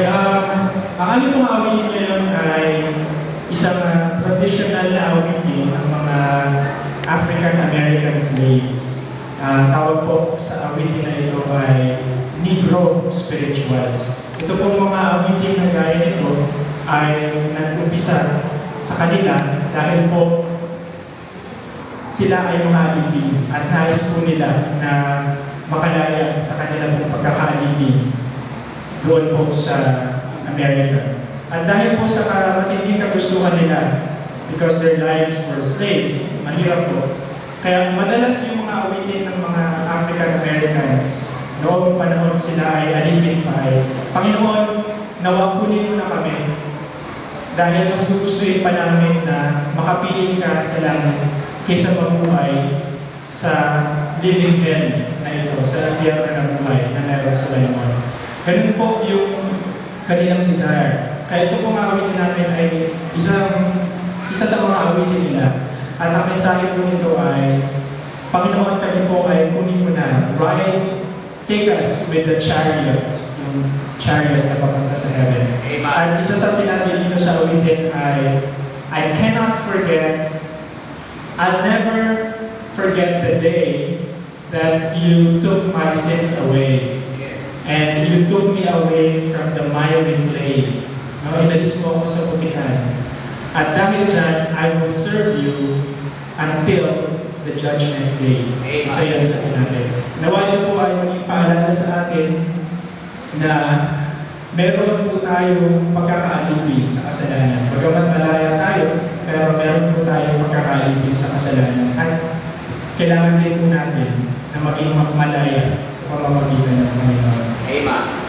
Okay, ang aming mga awitin ngayon ay isang traditional na awitin ng mga African-American slaves. Tawag po sa awitin na ito ay Negro Spirituals. Ito pong mga awitin na gaya nito ay nag-umpisa sa kanila dahil po sila ay mga alipin at nais po nila na makalaya sa kanilang pong pagkakaalipin doon po sa America. At dahil po sa matinding kagustuhan nila, because their lives were slaves, mahirap po. Kaya madalas yung mga awitin ng mga African Americans, noong panahon sila ay alipin pa ay, Panginoon, nawa kunin mo na kami dahil mas gugustuhin pa namin na makapiling ka sa langit kaysa mabuhay sa living hell na ito, sa impyerno na buhay na meron sa Layman. Ganun po yung kanilang desire. Kaya ito pong awitin namin ay isa sa mga awitin nila. At ang mensahe po nito ay, Panginoon, kami po ay kunin mo na, take us with the chariot, yung chariot na papunta sa heaven. Amen. At isa sa sinabi dito sa awitin ay, I cannot forget, I'll never forget the day that you took my sins away. And you took me away from the miry clay. Inalis mo ako sa pupitan. At dahil dyan, I will serve you until the judgment day. Isa yan sa sinabi. Nawa niyo po ay maging paalala sa atin na meron po tayong pagkakaalipin sa kasalanan. Bagamat malaya tayo, pero meron po tayong pagkakaalipin sa kasalanan. At kailangan din po natin na maging malaya sa pamamagitan ng Panginoon. Amen.